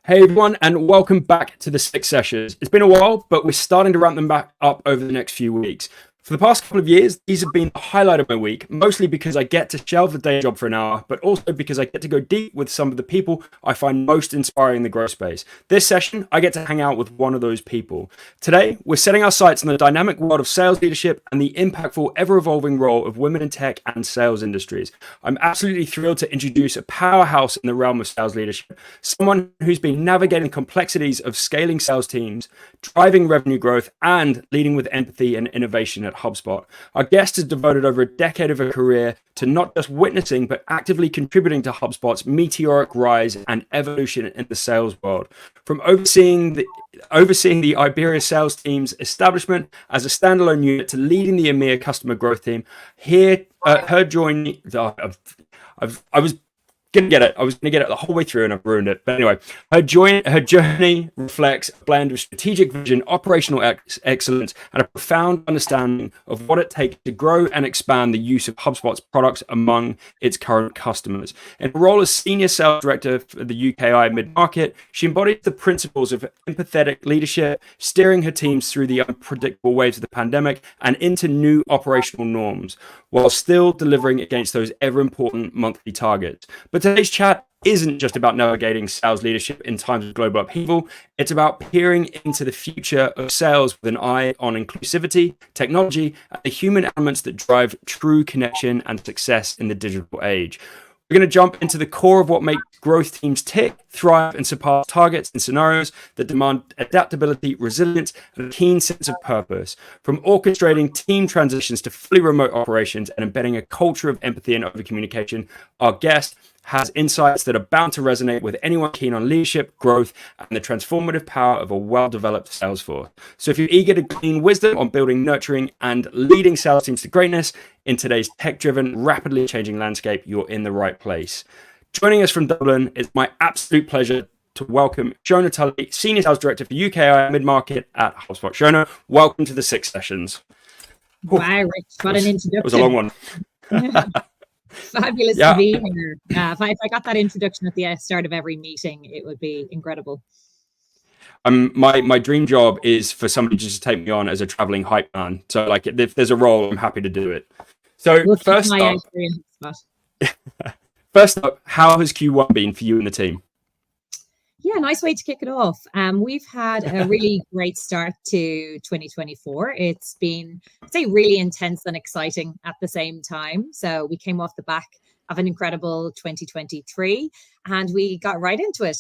Hey everyone, and welcome back to the 6 sessions. It's been a while, but we're starting to ramp them back up over the next few weeks. For the past couple of years, these have been the highlight of my week, mostly because I get to shelve the day job for an hour, but also because I get to go deep with some of the people I find most inspiring in the growth space. This session, I get to hang out with one of those people. Today, we're setting our sights on the dynamic world of sales leadership and the impactful, ever-evolving role of women in tech and sales industries. I'm absolutely thrilled to introduce a powerhouse in the realm of sales leadership, someone who's been navigating the complexities of scaling sales teams, driving revenue growth, and leading with empathy and innovation at HubSpot. Our guest has devoted over a decade of her career to not just witnessing, but actively contributing to HubSpot's meteoric rise and evolution in the sales world. From overseeing the Iberia sales team's establishment as a standalone unit to leading the EMEA customer growth team, her joining. I was gonna get it. I was gonna get it the whole way through, and I've ruined it. But anyway, her journey reflects a blend of strategic vision, operational excellence, and a profound understanding of what it takes to grow and expand the use of HubSpot's products among its current customers. In her role as senior sales director for the UKI mid-market, she embodies the principles of empathetic leadership, steering her teams through the unpredictable waves of the pandemic and into new operational norms, while still delivering against those ever-important monthly targets. But today's chat isn't just about navigating sales leadership in times of global upheaval. It's about peering into the future of sales with an eye on inclusivity, technology, and the human elements that drive true connection and success in the digital age. We're going to jump into the core of what makes growth teams tick, thrive, and surpass targets in scenarios that demand adaptability, resilience, and a keen sense of purpose. From orchestrating team transitions to fully remote operations and embedding a culture of empathy and over-communication, our guest has insights that are bound to resonate with anyone keen on leadership, growth, and the transformative power of a well-developed sales force. So if you're eager to glean wisdom on building, nurturing, and leading sales teams to greatness in today's tech-driven, rapidly changing landscape, you're in the right place. Joining us from Dublin, it's my absolute pleasure to welcome Seona Tully, Senior Sales Director for UKI Mid-Market at HubSpot. Seona, welcome to the 6 sessions. Wow, Rich, what an introduction. That was a long one. Fabulous to be here. If I got that introduction at the start of every meeting, it would be incredible. My dream job is for somebody just to take me on as a traveling hype man. So, like, if there's a role, I'm happy to do it. So, first up, how has Q1 been for you and the team? Yeah, nice way to kick it off. We've had a really great start to 2024. It's been, I'd say, really intense and exciting at the same time. So we came off the back of an incredible 2023 and we got right into it.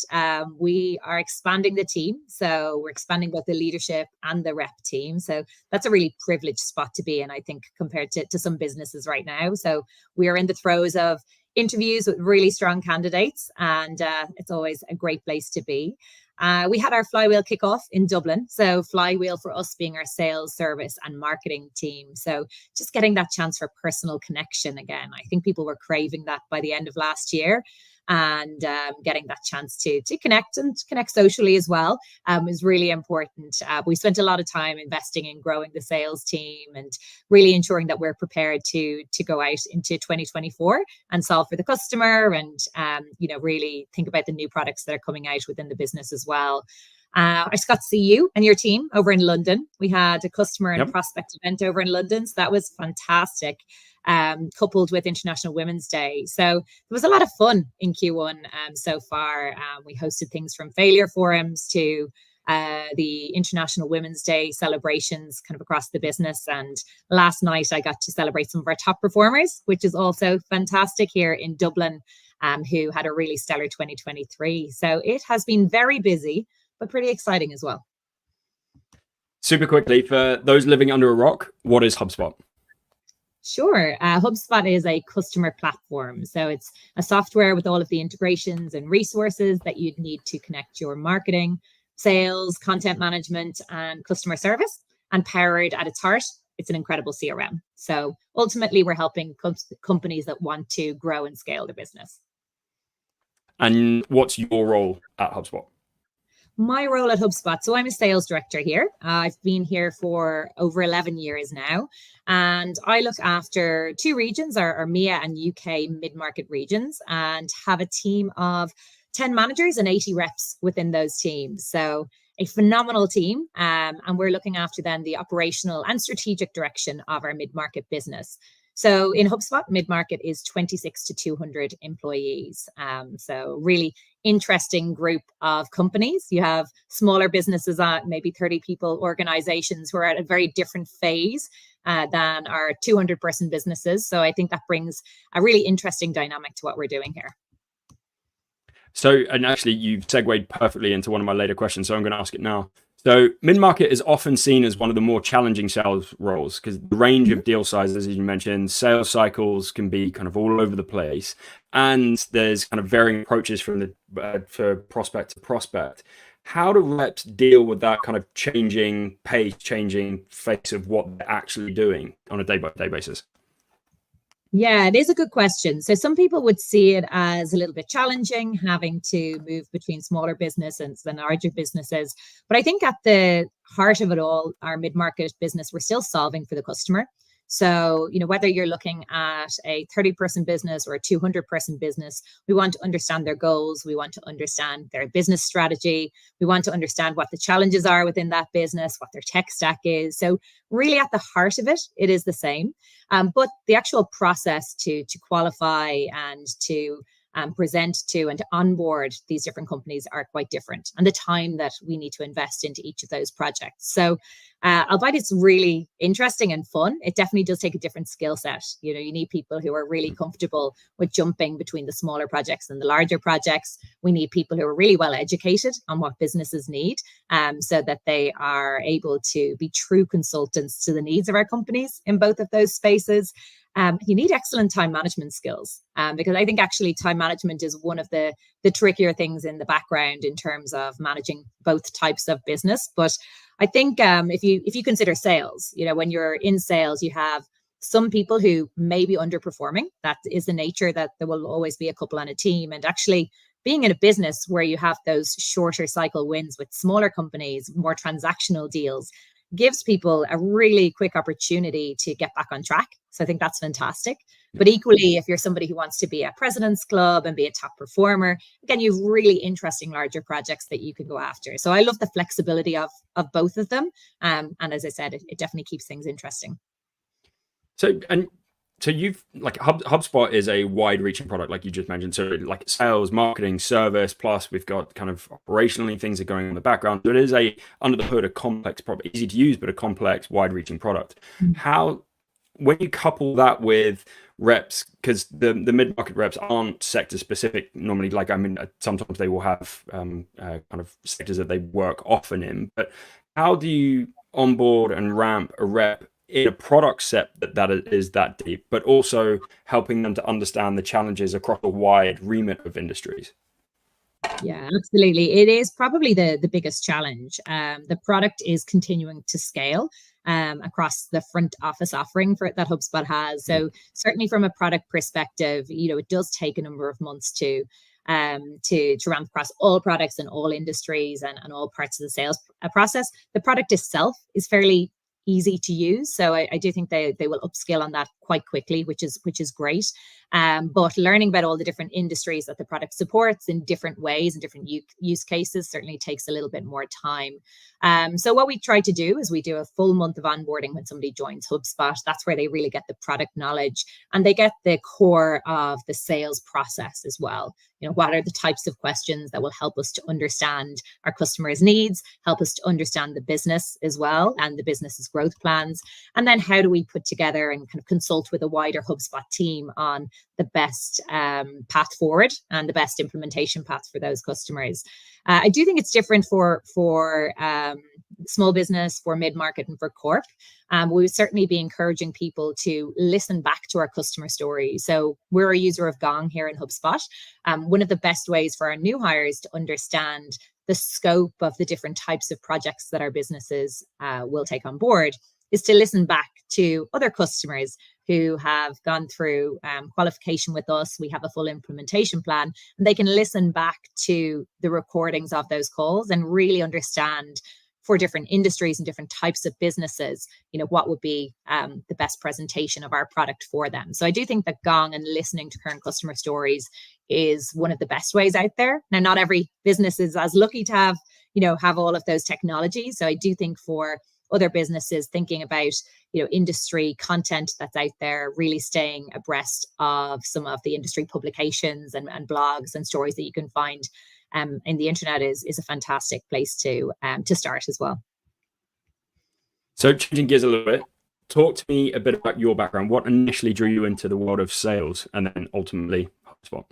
We are expanding the team. So we're expanding both the leadership and the rep team. So that's a really privileged spot to be in, I think, compared to some businesses right now. So we are in the throes of interviews with really strong candidates, and it's always a great place to be. We had our Flywheel kickoff in Dublin. So Flywheel for us being our sales, service and marketing team. So just getting that chance for personal connection again. I think people were craving that by the end of last year. And getting that chance to connect and connect socially as well is really important. We spent a lot of time investing in growing the sales team and really ensuring that we're prepared to go out into 2024 and solve for the customer and really think about the new products that are coming out within the business as well. I just got to see you and your team over in London. We had a customer and prospect event over in London, so that was fantastic. Coupled with International Women's Day. So there was a lot of fun in Q1 so far. We hosted things from failure forums to the International Women's Day celebrations kind of across the business. And last night I got to celebrate some of our top performers, which is also fantastic here in Dublin, who had a really stellar 2023. So it has been very busy, but pretty exciting as well. Super quickly, for those living under a rock, what is HubSpot? Sure. HubSpot is a customer platform. So it's a software with all of the integrations and resources that you'd need to connect your marketing, sales, content management, and customer service. And powered at its heart, it's an incredible CRM. So ultimately, we're helping companies that want to grow and scale their business. And what's your role at HubSpot? My role at HubSpot, so I'm a sales director here. I've been here for over 11 years now, and I look after 2 regions, our EMEA and UK mid-market regions, and have a team of 10 managers and 80 reps within those teams. So a phenomenal team. And we're looking after then the operational and strategic direction of our mid-market business. So in HubSpot, mid-market is 26 to 200 employees. So really interesting group of companies. You have smaller businesses, maybe 30 people organizations who are at a very different phase than our 200-person businesses. So I think that brings a really interesting dynamic to what we're doing here. So, and actually you've segued perfectly into one of my later questions, so I'm going to ask it now. So mid-market is often seen as one of the more challenging sales roles because the range of deal sizes, as you mentioned, sales cycles can be kind of all over the place. And there's kind of varying approaches from the for prospect to prospect. How do reps deal with that kind of changing pace, changing face of what they're actually doing on a day-by-day basis? Yeah, it is a good question. So some people would see it as a little bit challenging, having to move between smaller businesses and larger businesses. But I think at the heart of it all, our mid-market business, we're still solving for the customer. So, whether you're looking at a 30-person business or a 200-person business, we want to understand their goals. We want to understand their business strategy. We want to understand what the challenges are within that business, what their tech stack is. So really at the heart of it, it is the same. But the actual process to qualify and to present to and to onboard these different companies are quite different, and the time that we need to invest into each of those projects. So albeit it's really interesting and fun, it definitely does take a different skill set. You need people who are really comfortable with jumping between the smaller projects and the larger projects. We need people who are really well educated on what businesses need, so that they are able to be true consultants to the needs of our companies in both of those spaces. You need excellent time management skills, because I think actually time management is one of the trickier things in the background in terms of managing both types of business. But I think if you consider sales, when you're in sales, you have some people who may be underperforming. That is the nature, that there will always be a couple on a team. And actually being in a business where you have those shorter cycle wins with smaller companies, more transactional deals, gives people a really quick opportunity to get back on track. So I think that's fantastic. But equally, if you're somebody who wants to be a president's club and be a top performer, again, you have really interesting larger projects that you can go after. So I love the flexibility of both of them. And as I said, it definitely keeps things interesting. So you've HubSpot is a wide-reaching product, like you just mentioned. So like sales, marketing, service, plus we've got kind of operationally things are going on in the background. So it is under the hood, a complex product, easy to use, but a complex, wide-reaching product. How, when you couple that with reps, because the mid-market reps aren't sector specific normally, sometimes they will have kind of sectors that they work often in, but how do you onboard and ramp a rep in a product set that is that deep, but also helping them to understand the challenges across a wide remit of industries? Yeah, absolutely. It is probably the biggest challenge. The product is continuing to scale across the front office offering that HubSpot has. So certainly from a product perspective, it does take a number of months to ramp across all products and all industries and all parts of the sales process. The product itself is fairly easy to use. So I do think they will upskill on that quite quickly, which is great. But learning about all the different industries that the product supports in different ways and different use cases certainly takes a little bit more time. So what we try to do is we do a full month of onboarding when somebody joins HubSpot. That's where they really get the product knowledge and they get the core of the sales process as well. What are the types of questions that will help us to understand our customers' needs, help us to understand the business as well and the business's growth plans. And then how do we put together and kind of consult with a wider HubSpot team on the best path forward and the best implementation path for those customers. I do think it's different for small business, for mid-market and for corp. We would certainly be encouraging people to listen back to our customer stories. So we're a user of Gong here in HubSpot. One of the best ways for our new hires to understand the scope of the different types of projects that our businesses will take on board is to listen back to other customers who have gone through qualification with us. We have a full implementation plan, and they can listen back to the recordings of those calls and really understand for different industries and different types of businesses, what would be the best presentation of our product for them. So I do think that Gong and listening to current customer stories is one of the best ways out there. Now, not every business is as lucky to have all of those technologies. So I do think for other businesses thinking about, industry content that's out there, really staying abreast of some of the industry publications and blogs and stories that you can find in the internet is a fantastic place to start as well. So changing gears a little bit, talk to me a bit about your background. What initially drew you into the world of sales and then ultimately HubSpot?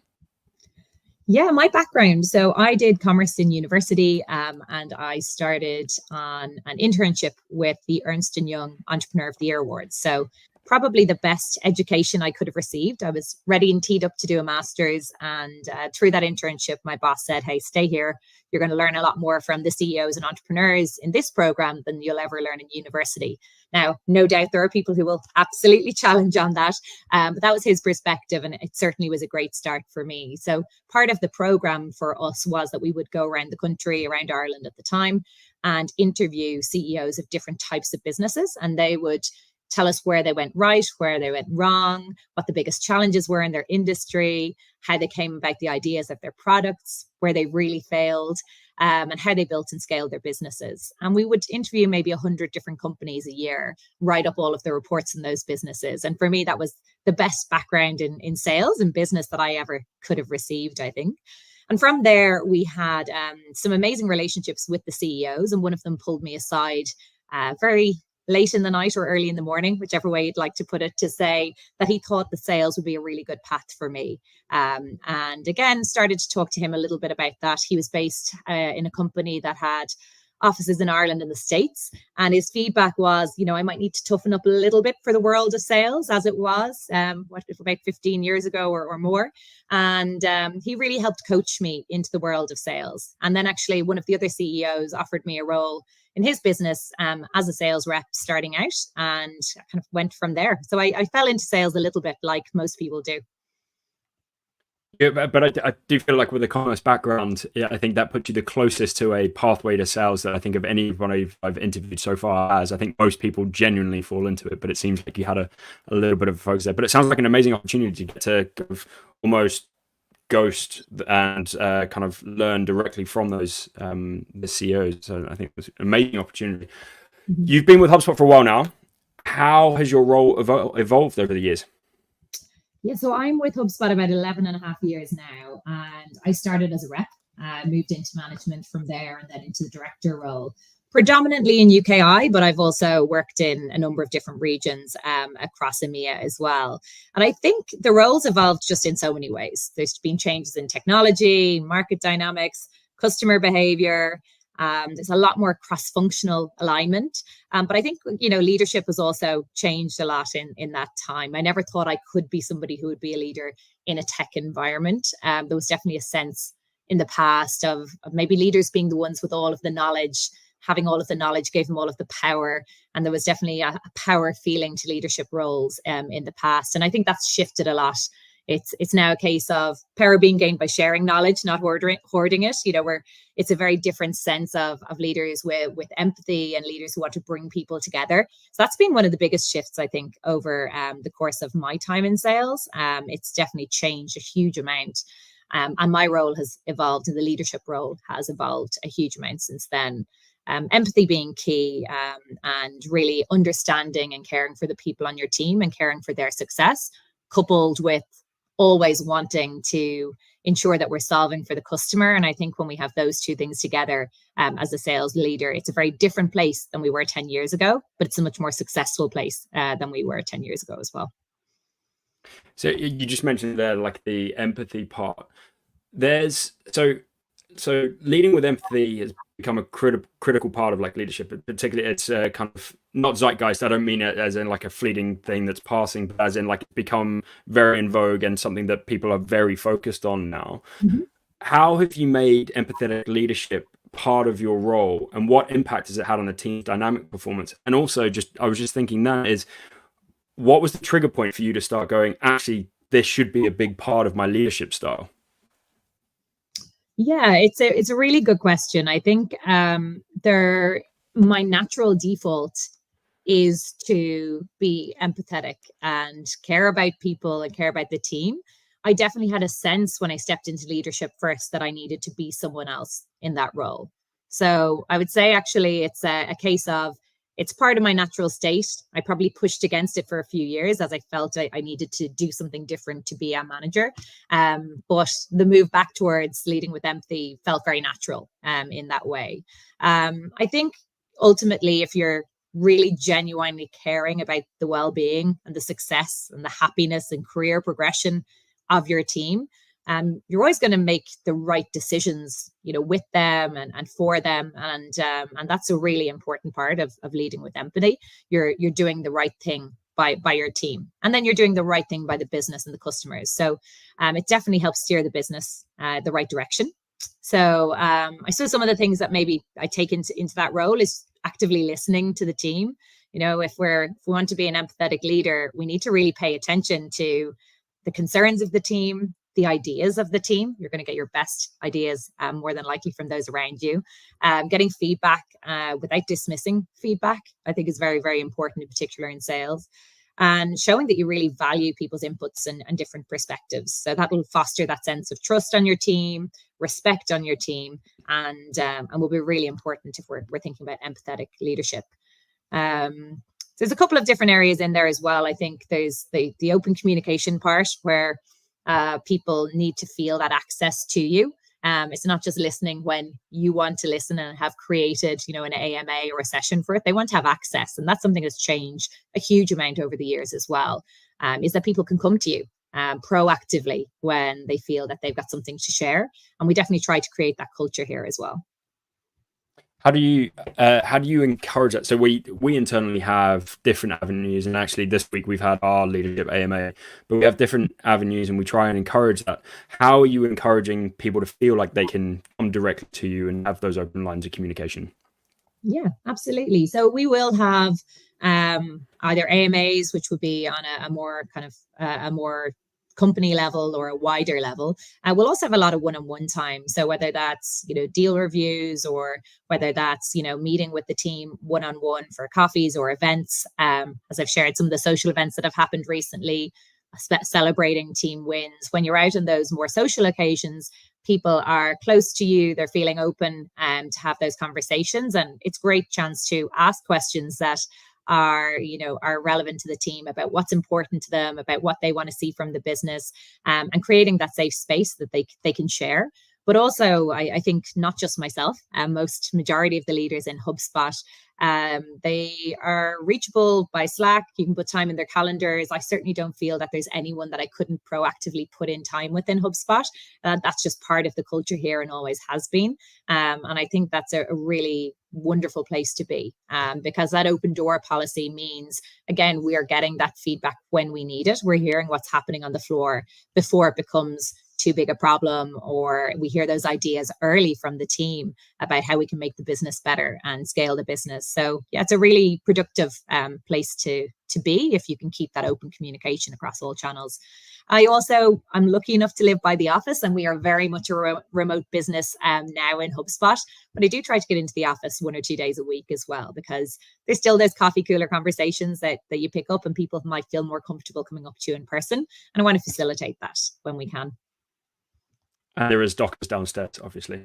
Yeah, my background. So I did commerce in university, and I started on an internship with the Ernst & Young Entrepreneur of the Year Awards. So probably the best education I could have received. I was ready and teed up to do a master's, and through that internship, my boss said, "Hey, stay here. You're going to learn a lot more from the CEOs and entrepreneurs in this program than you'll ever learn in university." Now, no doubt there are people who will absolutely challenge on that, but that was his perspective, and it certainly was a great start for me. So part of the program for us was that we would go around the country, around Ireland at the time, and interview CEOs of different types of businesses, and they would tell us where they went right, where they went wrong, what the biggest challenges were in their industry, how they came about the ideas of their products, where they really failed, and how they built and scaled their businesses. And we would interview maybe 100 different companies a year, write up all of the reports in those businesses. And for me, that was the best background in sales and business that I ever could have received, I think. And from there, we had some amazing relationships with the CEOs, and one of them pulled me aside very late in the night or early in the morning, whichever way you'd like to put it, to say that he thought the sales would be a really good path for me. And again, started to talk to him a little bit about that. He was based in a company that had offices in Ireland and the States. And his feedback was, I might need to toughen up a little bit for the world of sales as it was, about 15 years ago or more. And he really helped coach me into the world of sales. And then actually one of the other CEOs offered me a role in his business as a sales rep starting out, and I kind of went from there. So I fell into sales a little bit like most people do. Yeah, but I do feel like with a commerce background, I think that puts you the closest to a pathway to sales that I think of anyone I've interviewed so far. As I think most people genuinely fall into it, but it seems like you had a little bit of a focus there. But it sounds like an amazing opportunity to get to kind of almost ghost and kind of learn directly from those the CEOs. So I think it's an amazing opportunity. Mm-hmm. You've been with HubSpot for a while now. How has your role evolved over the years? Yeah, so I'm with HubSpot about 11 and a half years now, and I started as a rep, moved into management from there, and then into the director role, predominantly in UKI, but I've also worked in a number of different regions across EMEA as well. And I think the roles evolved just in so many ways. There's been changes in technology, market dynamics, customer behavior. There's a lot more cross-functional alignment. But I think, leadership has also changed a lot in that time. I never thought I could be somebody who would be a leader in a tech environment. There was definitely a sense in the past of maybe leaders being the ones with all of the knowledge, having all of the knowledge gave them all of the power. And there was definitely a power feeling to leadership roles in the past. And I think that's shifted a lot. It's now a case of power being gained by sharing knowledge, not hoarding it. Where it's a very different sense of leaders with empathy and leaders who want to bring people together. So that's been one of the biggest shifts, I think, over the course of my time in sales. It's definitely changed a huge amount. And my role has evolved, and the leadership role has evolved a huge amount since then. Empathy being key, and really understanding and caring for the people on your team and caring for their success, coupled with always wanting to ensure that we're solving for the customer. And I think when we have those two things together as a sales leader, it's a very different place than we were 10 years ago, but it's a much more successful place than we were 10 years ago as well. So you just mentioned there, like the empathy part. There's so leading with empathy has become a critical part of like leadership. Particularly, it's kind of not zeitgeist. I don't mean it as in like a fleeting thing that's passing, but as in like become very in vogue and something that people are very focused on now. Mm-hmm. How have you made empathetic leadership part of your role, and what impact has it had on the team's dynamic performance? And also, I was just thinking that is, what was the trigger point for you to start going, actually, this should be a big part of my leadership style? Yeah, it's a really good question. I think there my natural default is to be empathetic and care about people and care about the team. I definitely had a sense when I stepped into leadership first that I needed to be someone else in that role. So I would say actually it's a case of it's part of my natural state. I probably pushed against it for a few years as I felt I needed to do something different to be a manager. But the move back towards leading with empathy felt very natural in that way. I think ultimately, if you're really genuinely caring about the well-being and the success and the happiness and career progression of your team, you're always going to make the right decisions, with them and for them, and that's a really important part of leading with empathy. You're doing the right thing by your team, and then you're doing the right thing by the business and the customers. So it definitely helps steer the business the right direction. So I suppose some of the things that maybe I take into that role is actively listening to the team. If we want to be an empathetic leader, we need to really pay attention to the concerns of the team, the ideas of the team. You're going to get your best ideas more than likely from those around you. Getting feedback without dismissing feedback, I think, is very, very important, in particular in sales. And showing that you really value people's inputs and different perspectives. So that will foster that sense of trust on your team, respect on your team, and will be really important if we're thinking about empathetic leadership. There's a couple of different areas in there as well. I think there's the open communication part where people need to feel that access to you. It's not just listening when you want to listen and have created, an AMA or a session for it. They want to have access. And that's something that's changed a huge amount over the years as well, is that people can come to you proactively when they feel that they've got something to share. And we definitely try to create that culture here as well. How do you encourage that? So we internally have different avenues, and actually this week we've had our leadership AMA, but we have different avenues and we try and encourage that. How are you encouraging people to feel like they can come directly to you and have those open lines of communication? Yeah, absolutely. So we will have either AMAs, which would be on a more kind of a more company level or a wider level. We'll also have a lot of one-on-one time. So whether that's, deal reviews, or whether that's, meeting with the team one-on-one for coffees or events. As I've shared, some of the social events that have happened recently, celebrating team wins. When you're out on those more social occasions, people are close to you, they're feeling open to have those conversations. And it's a great chance to ask questions that are relevant to the team about what's important to them, about what they want to see from the business, and creating that safe space that they can share. But also, I think not just myself, most majority of the leaders in HubSpot, they are reachable by Slack. You can put time in their calendars. I certainly don't feel that there's anyone that I couldn't proactively put in time with in HubSpot. That's just part of the culture here and always has been. And I think that's a really wonderful place to be, because that open door policy means, again, we are getting that feedback when we need it. We're hearing what's happening on the floor before it becomes too big a problem, or we hear those ideas early from the team about how we can make the business better and scale the business. So yeah, it's a really productive place to be if you can keep that open communication across all channels. I'm lucky enough to live by the office, and we are very much a remote business now in HubSpot, but I do try to get into the office 1 or 2 days a week as well, because there's still those coffee cooler conversations that you pick up, and people might feel more comfortable coming up to you in person. And I want to facilitate that when we can. And there is Dockers downstairs, obviously.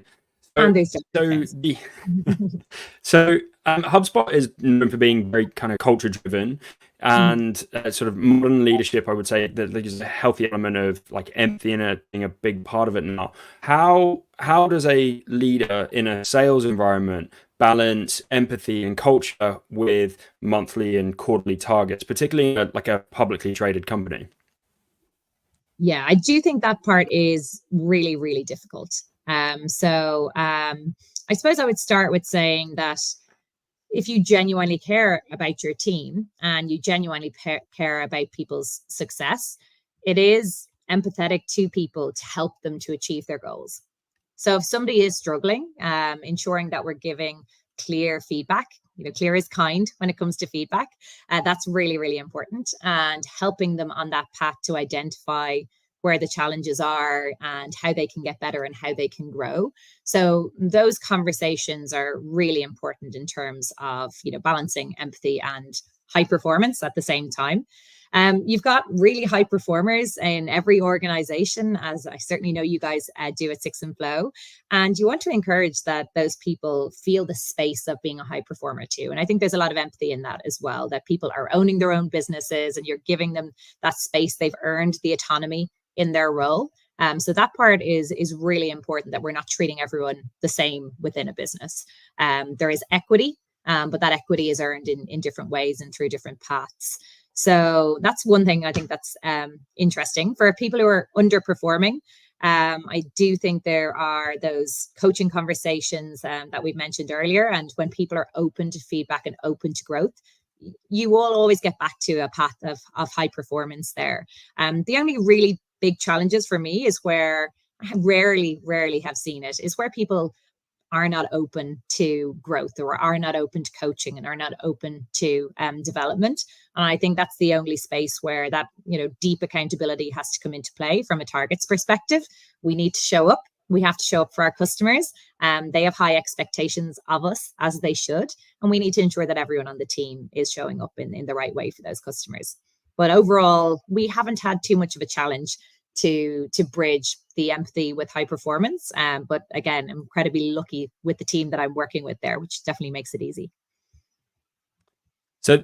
So HubSpot is known for being very kind of culture driven, and sort of modern leadership, I would say that there's a healthy element of like empathy in it being a big part of it now. How does a leader in a sales environment balance empathy and culture with monthly and quarterly targets, particularly in like a publicly traded company? Yeah, I do think that part is really, really difficult. I suppose I would start with saying that if you genuinely care about your team and you genuinely care about people's success, it is empathetic to people to help them to achieve their goals. So if somebody is struggling, ensuring that we're giving clear feedback, clear is kind when it comes to feedback. That's really, really important, and helping them on that path to identify where the challenges are and how they can get better and how they can grow. So those conversations are really important in terms of, balancing empathy and high performance at the same time. You've got really high performers in every organization, as I certainly know you guys do at Six and Flow. And you want to encourage that those people feel the space of being a high performer too. And I think there's a lot of empathy in that as well, that people are owning their own businesses and you're giving them that space. They've earned the autonomy in their role. So that part is really important, that we're not treating everyone the same within a business. There is equity, but that equity is earned in different ways and through different paths. So that's one thing I think that's interesting for people who are underperforming. I do think there are those coaching conversations that we've mentioned earlier. And when people are open to feedback and open to growth, you will always get back to a path of high performance there. The only really big challenges for me is where I rarely have seen it, is where people are not open to growth or are not open to coaching and are not open to development. And I think that's the only space where that, deep accountability has to come into play from a target's perspective. We need to show up. We have to show up for our customers. They have high expectations of us, as they should. And we need to ensure that everyone on the team is showing up in the right way for those customers. But overall, we haven't had too much of a challenge to bridge the empathy with high performance. But again, I'm incredibly lucky with the team that I'm working with there, which definitely makes it easy. So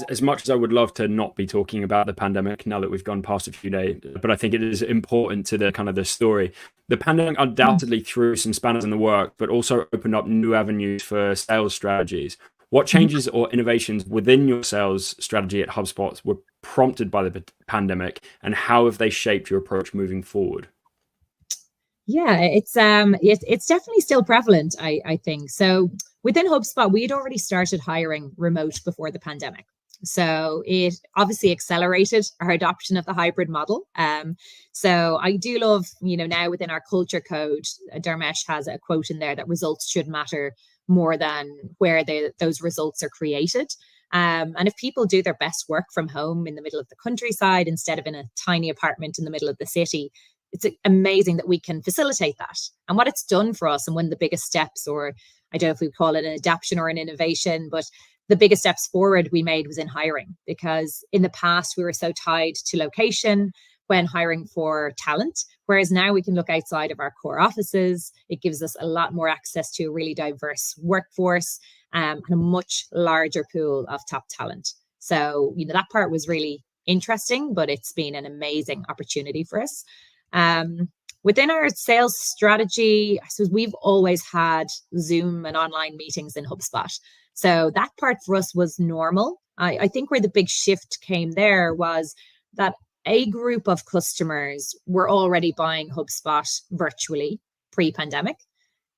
as much as I would love to not be talking about the pandemic now that we've gone past a few days, but I think it is important to the story. The pandemic undoubtedly threw some spanners in the work, but also opened up new avenues for sales strategies. What changes or innovations within your sales strategy at HubSpot were prompted by the pandemic, and how have they shaped your approach moving forward? Yeah, it's definitely still prevalent, I think. So within HubSpot, we had already started hiring remote before the pandemic. So it obviously accelerated our adoption of the hybrid model. So I do love, now within our culture code, Dharmesh has a quote in there that results should matter more than where those results are created. And if people do their best work from home in the middle of the countryside instead of in a tiny apartment in the middle of the city, it's amazing that we can facilitate that. And what it's done for us, and one of the biggest steps, or I don't know if we call it an adaptation or an innovation, but the biggest steps forward we made was in hiring, because in the past we were so tied to location when hiring for talent, whereas now we can look outside of our core offices. It gives us a lot more access to a really diverse workforce and a much larger pool of top talent. So, that part was really interesting, but it's been an amazing opportunity for us. Within our sales strategy, I suppose we've always had Zoom and online meetings in HubSpot. So that part for us was normal. I think where the big shift came there was that a group of customers were already buying HubSpot virtually pre-pandemic.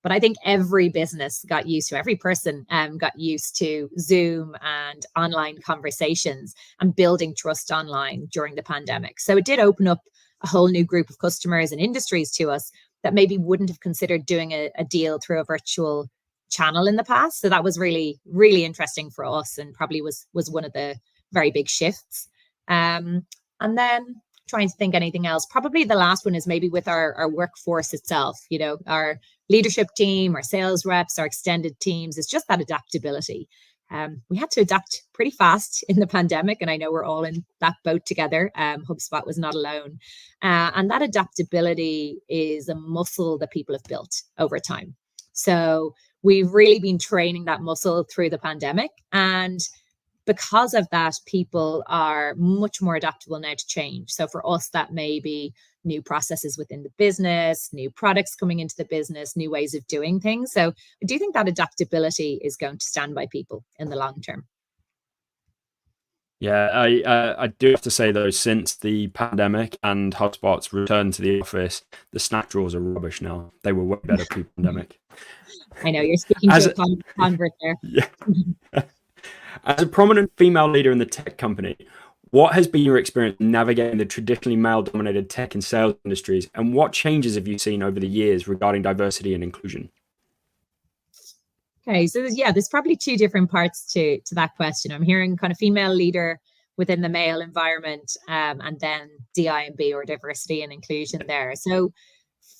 But I think every business got used to, every person got used to Zoom and online conversations and building trust online during the pandemic. So it did open up a whole new group of customers and industries to us that maybe wouldn't have considered doing a deal through a virtual channel in the past. So that was really, really interesting for us, and probably was one of the very big shifts. And then trying to think anything else. Probably the last one is maybe with our workforce itself, our leadership team, our sales reps, our extended teams. It's just that adaptability. We had to adapt pretty fast in the pandemic, and I know we're all in that boat together. HubSpot was not alone. And that adaptability is a muscle that people have built over time. So we've really been training that muscle through the pandemic. And because of that, people are much more adaptable now to change. So for us, that may be new processes within the business, new products coming into the business, new ways of doing things. So I do think that adaptability is going to stand by people in the long term. Yeah, I do have to say though, since the pandemic and HubSpot's return to the office, the snack drawers are rubbish now. They were way better pre-pandemic. I know you're speaking to a convert there. Yeah. As a prominent female leader in the tech company, what has been your experience navigating the traditionally male-dominated tech and sales industries, and what changes have you seen over the years regarding diversity and inclusion? Okay, so there's probably two different parts to that question. I'm hearing kind of female leader within the male environment, and then DI&B or diversity and inclusion there. So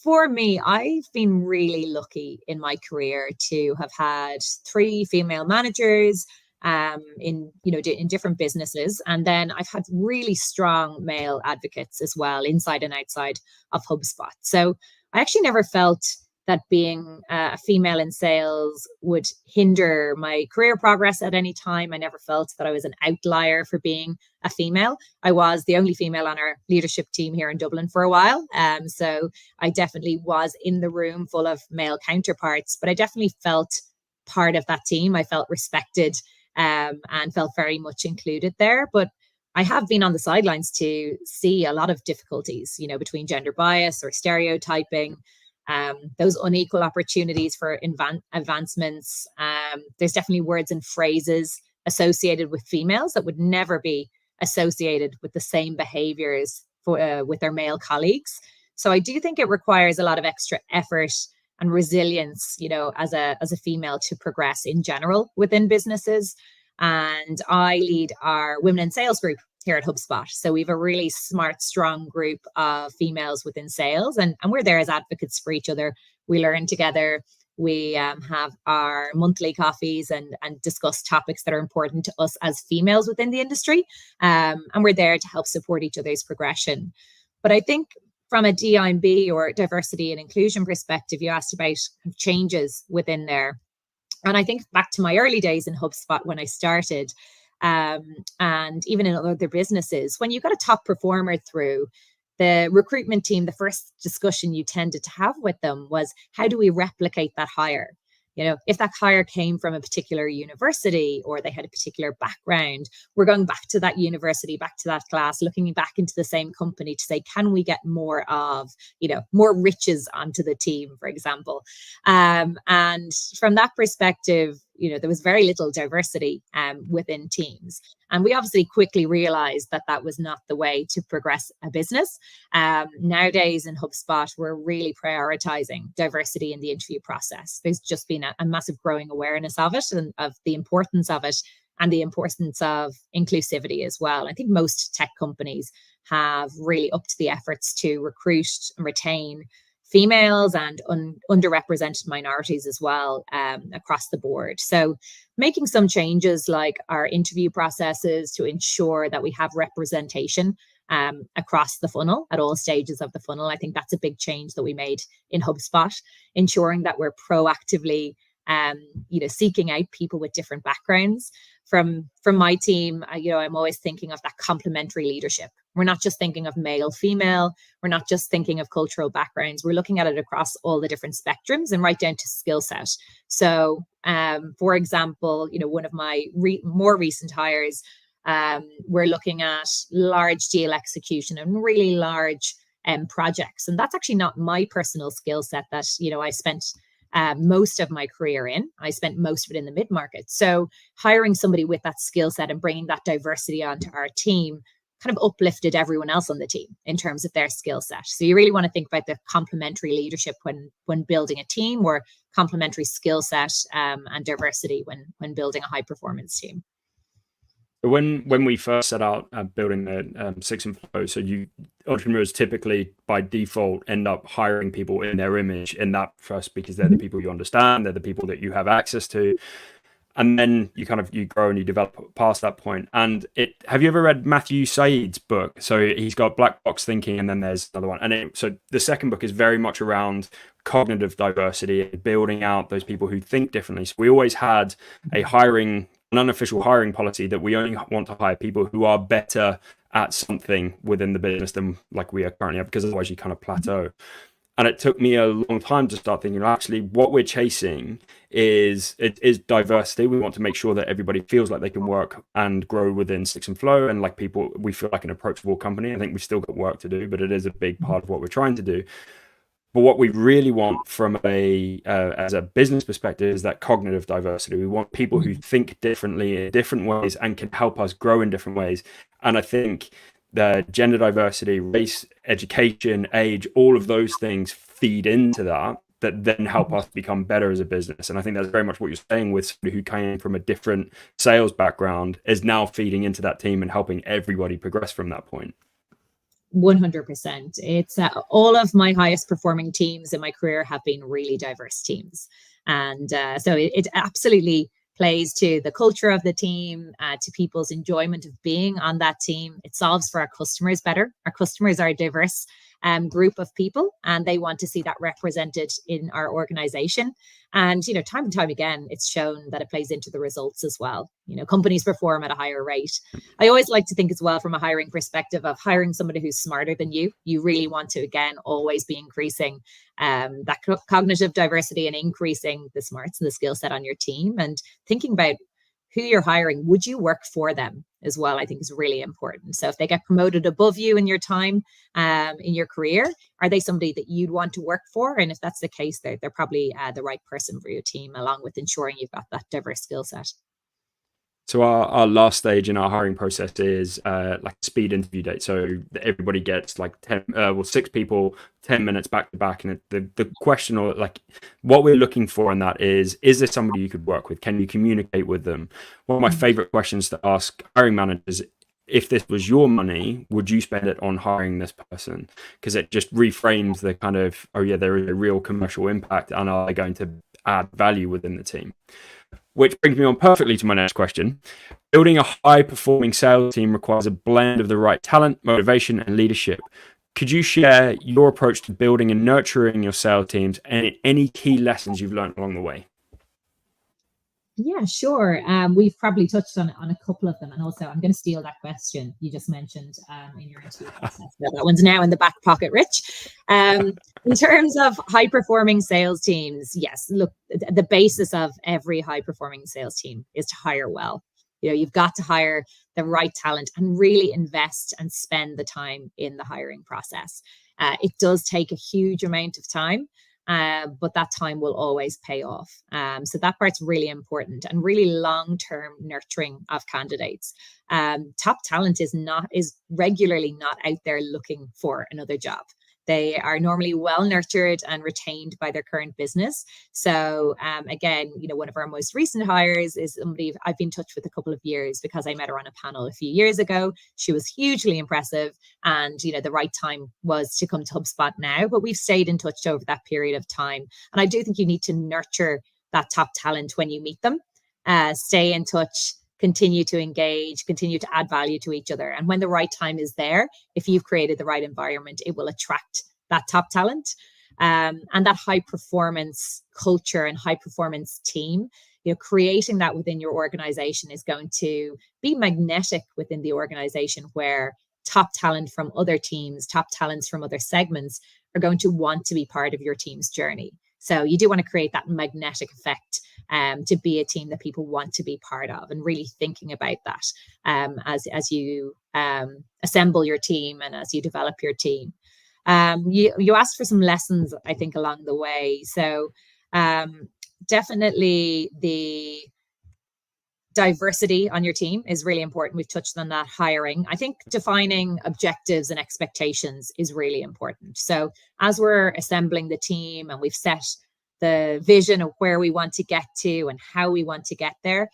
for me, I've been really lucky in my career to have had 3 female managers in in different businesses, and then I've had really strong male advocates as well, inside and outside of HubSpot. So I actually never felt that being a female in sales would hinder my career progress at any time. I never felt that I was an outlier for being a female. I was the only female on our leadership team here in Dublin for a while. So I definitely was in the room full of male counterparts, but I definitely felt part of that team. I felt respected, and felt very much included there. But I have been on the sidelines to see a lot of difficulties, between gender bias or stereotyping, those unequal opportunities for advancements. There's definitely words and phrases associated with females that would never be associated with the same behaviors with their male colleagues. So I do think it requires a lot of extra effort and resilience, as a female, to progress in general within businesses. And I lead our women in sales group here at HubSpot. So we have a really smart, strong group of females within sales, and we're there as advocates for each other. We learn together. We have our monthly coffees and discuss topics that are important to us as females within the industry. And we're there to help support each other's progression. But I think from a DI&B or diversity and inclusion perspective, you asked about changes within there. And I think back to my early days in HubSpot when I started, and even in other businesses, when you got a top performer through, the recruitment team, the first discussion you tended to have with them was, how do we replicate that hire? If that hire came from a particular university or they had a particular background, we're going back to that university, back to that class, looking back into the same company to say, can we get more of, more riches onto the team, for example? And from that perspective, there was very little diversity within teams. And we obviously quickly realized that that was not the way to progress a business. Nowadays in HubSpot, we're really prioritizing diversity in the interview process. There's just been a massive growing awareness of it and of the importance of it, and the importance of inclusivity as well. I think most tech companies have really upped the efforts to recruit and retain females and underrepresented minorities as well, across the board. So making some changes like our interview processes to ensure that we have representation across the funnel at all stages of the funnel. I think that's a big change that we made in HubSpot, ensuring that we're proactively seeking out people with different backgrounds. From my team, I'm always thinking of that complementary leadership. We're not just thinking of male, female. We're not just thinking of cultural backgrounds. We're looking at it across all the different spectrums and right down to skill set. So, for example, one of my more recent hires, we're looking at large deal execution and really large projects. And that's actually not my personal skill set that, I spent most of my career in. I spent most of it in the mid-market. So hiring somebody with that skill set and bringing that diversity onto our team kind of uplifted everyone else on the team in terms of their skill set. So you really want to think about the complementary leadership when building a team, or complementary skill set and diversity when building a high performance team. When we first set out building the Six and Flow, so entrepreneurs typically by default end up hiring people in their image in that first, because they're the people you understand, they're the people that you have access to, and then you grow and you develop past that point. And have you ever read Matthew Said's book? So he's got Black Box Thinking, and then there's another one. And so the second book is very much around cognitive diversity and building out those people who think differently. So we always had an unofficial hiring policy that we only want to hire people who are better at something within the business than like we are currently at, because otherwise you kind of plateau. And it took me a long time to start thinking, actually, what we're chasing is diversity. We want to make sure that everybody feels like they can work and grow within Six and Flow, and like we feel like an approachable company. I think we've still got work to do, but it is a big part of what we're trying to do. But what we really want from as a business perspective is that cognitive diversity. We want people who think differently in different ways and can help us grow in different ways. And I think the gender diversity, race, education, age, all of those things feed into that. that then help us become better as a business. And I think that's very much what you're saying with somebody who came from a different sales background is now feeding into that team and helping everybody progress from that point. 100%. It's all of my highest performing teams in my career have been really diverse teams. And so it absolutely plays to the culture of the team, to people's enjoyment of being on that team. It solves for our customers better. Our customers are a diverse group of people, and they want to see that represented in our organization. And, time and time again, it's shown that it plays into the results as well. Companies perform at a higher rate. I always like to think as well from a hiring perspective of hiring somebody who's smarter than you. You really want to, again, always be increasing that cognitive diversity and increasing the smarts and the skill set on your team, and thinking about who you're hiring. Would you work for them as well? I think is really important. So if they get promoted above you in your time, in your career, are they somebody that you'd want to work for? And if that's the case, they're probably the right person for your team, along with ensuring you've got that diverse skill set. So our last stage in our hiring process is like a speed interview date. So everybody gets like 6 people, 10 minutes back to back. And the question, or like what we're looking for in that is there somebody you could work with? Can you communicate with them? One of my favorite questions to ask hiring managers: if this was your money, would you spend it on hiring this person? Because it just reframes the kind of, oh yeah, there is a real commercial impact, and are they going to add value within the team? Which brings me on perfectly to my next question. Building a high-performing sales team requires a blend of the right talent, motivation, and leadership. Could you share your approach to building and nurturing your sales teams and any key lessons you've learned along the way? Yeah, sure. We've probably touched on a couple of them. And also, I'm going to steal that question you just mentioned in your interview process. That one's now in the back pocket, Rich. In terms of high-performing sales teams, yes, look, the basis of every high-performing sales team is to hire well. You've got to hire the right talent and really invest and spend the time in the hiring process. It does take a huge amount of time. But that time will always pay off. So that part's really important, and really long-term nurturing of candidates. Top talent is regularly not out there looking for another job. They are normally well nurtured and retained by their current business. So again, one of our most recent hires is somebody I've been in touch with a couple of years because I met her on a panel a few years ago. She was hugely impressive, and the right time was to come to HubSpot now. But we've stayed in touch over that period of time. And I do think you need to nurture that top talent when you meet them. Stay in touch. Continue to engage, continue to add value to each other. And when the right time is there, if you've created the right environment, it will attract that top talent. And that high performance culture and high performance team, creating that within your organization is going to be magnetic within the organization, where top talent from other teams, top talents from other segments are going to want to be part of your team's journey. So you do want to create that magnetic effect to be a team that people want to be part of, and really thinking about that as you assemble your team and as you develop your team. You asked for some lessons, I think, along the way. So definitely the diversity on your team is really important. We've touched on that. Hiring. I think defining objectives and expectations is really important. So as we're assembling the team and we've set the vision of where we want to get to and how we want to get there,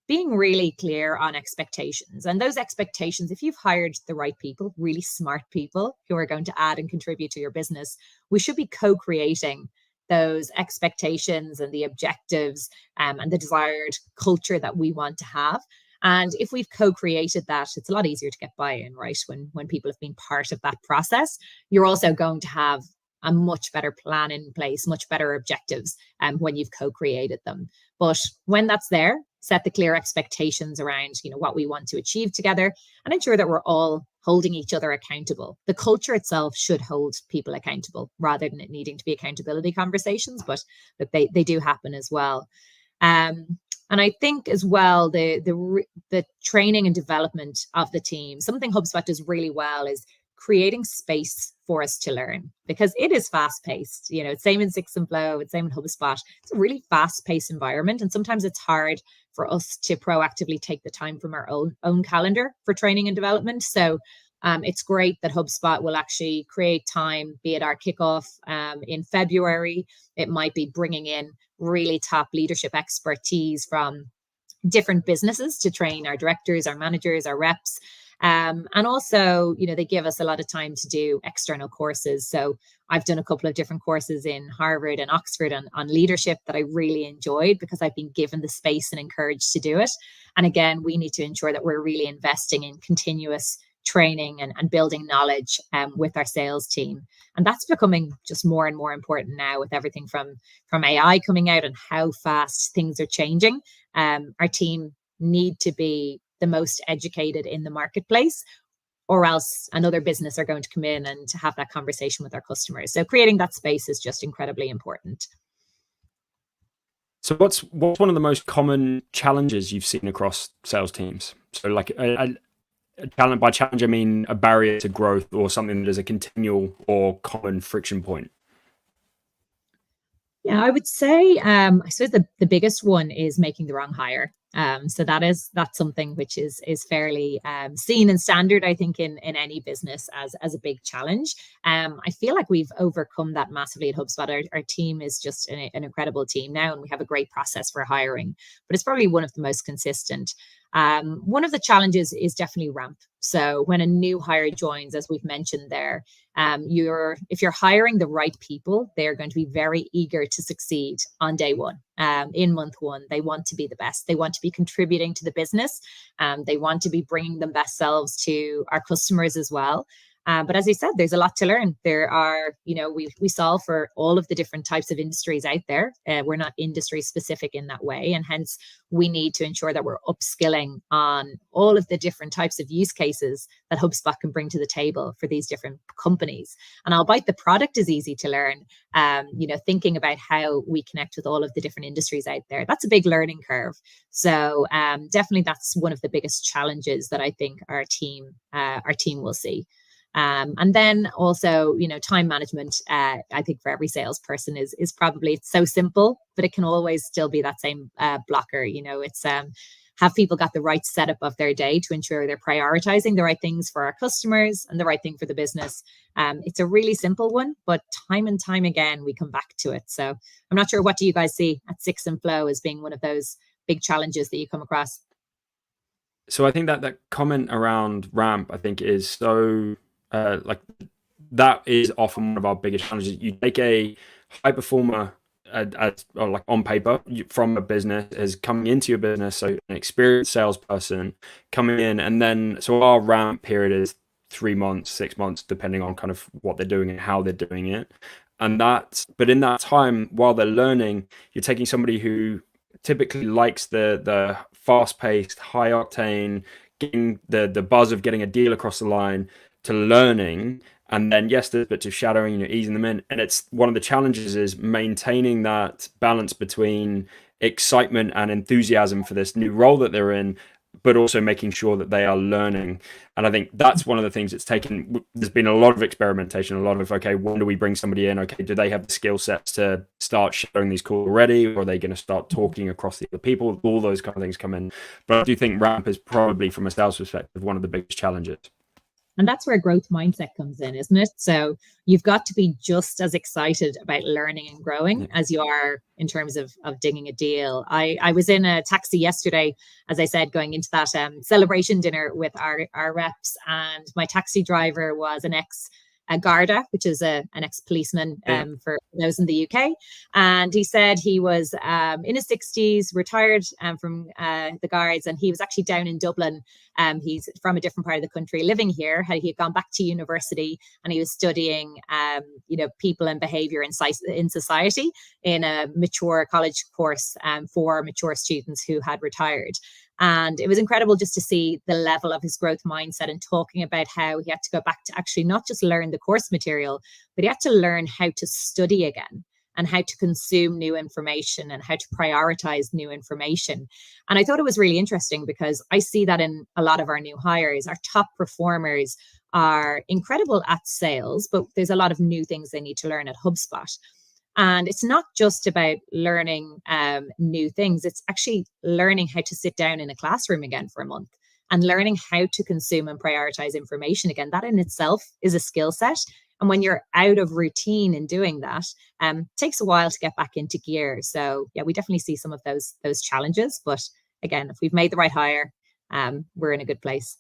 being really clear on expectations. And those expectations, if you've hired the right people, really smart people who are going to add and contribute to your business, we should be co-creating those expectations and the objectives and the desired culture that we want to have. And if we've co-created that, it's a lot easier to get buy-in, right? When people have been part of that process, you're also going to have a much better plan in place, much better objectives when you've co-created them. But when that's there, set the clear expectations around, what we want to achieve together, and ensure that we're all holding each other accountable. The culture itself should hold people accountable rather than it needing to be accountability conversations, but they do happen as well. And I think as well, the training and development of the team, something HubSpot does really well is creating space for us to learn, because it is fast paced. It's same in Six and Flow, it's same in HubSpot. It's a really fast paced environment. And sometimes it's hard for us to proactively take the time from our own calendar for training and development. So It's great that HubSpot will actually create time, be it our kickoff in February. It might be bringing in really top leadership expertise from different businesses to train our directors, our managers, our reps. And also, they give us a lot of time to do external courses. So I've done a couple of different courses in Harvard and Oxford on leadership that I really enjoyed because I've been given the space and encouraged to do it. And again, we need to ensure that we're really investing in continuous training and building knowledge with our sales team. And that's becoming just more and more important now with everything from AI coming out and how fast things are changing. Our team need to be the most educated in the marketplace, or else another business are going to come in and to have that conversation with our customers. So creating that space is just incredibly important. So what's one of the most common challenges you've seen across sales teams? So like a challenge, by challenge I mean a barrier to growth or something that is a continual or common friction point. Yeah, I would say, I suppose the biggest one is making the wrong hire. So that's something which is fairly seen and standard, I think, in any business as a big challenge. I feel like we've overcome that massively at HubSpot. Our team is just an incredible team now, and we have a great process for hiring, but it's probably one of the most consistent. One of the challenges is definitely ramp. So when a new hire joins, as we've mentioned there, if you're hiring the right people, they're going to be very eager to succeed on day one. In month one, they want to be the best. They want to be contributing to the business. They want to be bringing them best selves to our customers as well. But as I said, there's a lot to learn. There are, we solve for all of the different types of industries out there. We're not industry specific in that way. And hence, we need to ensure that we're upskilling on all of the different types of use cases that HubSpot can bring to the table for these different companies. And albeit the product is easy to learn, thinking about how we connect with all of the different industries out there, that's a big learning curve. So definitely that's one of the biggest challenges that I think our team will see. And then also, time management, I think for every salesperson is probably, it's so simple, but it can always still be that same blocker. It's have people got the right setup of their day to ensure they're prioritizing the right things for our customers and the right thing for the business. It's a really simple one, but time and time again, we come back to it. So I'm not sure, what do you guys see at Six and Flow as being one of those big challenges that you come across? So I think that comment around ramp, I think, is so like that is often one of our biggest challenges. You take a high performer or like on paper from a business as coming into your business, so an experienced salesperson coming in, and then so our ramp period is 3 months, 6 months, depending on kind of what they're doing and how they're doing it. But in that time, while they're learning, you're taking somebody who typically likes the fast-paced, high octane, getting the buzz of getting a deal across the line, to learning, and then yes, there's bits of shadowing, easing them in. And it's one of the challenges is maintaining that balance between excitement and enthusiasm for this new role that they're in, but also making sure that they are learning. And I think that's one of the things that's taken. There's been a lot of experimentation, a lot of, okay, when do we bring somebody in? Okay, do they have the skill sets to start shadowing these calls already, or are they going to start talking across the other people? All those kind of things come in. But I do think ramp is probably, from a sales perspective, one of the biggest challenges. And that's where growth mindset comes in, isn't it? So you've got to be just as excited about learning and growing as you are in terms of digging a deal. I was in a taxi yesterday, as I said, going into that celebration dinner with our reps, and my taxi driver was an Garda, which is an ex-policeman for those in the UK. And he said he was in his 60s, retired from the Guards, and he was actually down in Dublin. He's from a different part of the country, living here. He had gone back to university, and he was studying, people and behaviour in society in a mature college course for mature students who had retired. And it was incredible just to see the level of his growth mindset and talking about how he had to go back to actually not just learn the course material, but he had to learn how to study again and how to consume new information and how to prioritize new information. And I thought it was really interesting because I see that in a lot of our new hires. Our top performers are incredible at sales, but there's a lot of new things they need to learn at HubSpot. And it's not just about learning new things. It's actually learning how to sit down in a classroom again for a month and learning how to consume and prioritize information. Again, that in itself is a skill set. And when you're out of routine in doing that, takes a while to get back into gear. So yeah, we definitely see some of those challenges. But again, if we've made the right hire, we're in a good place.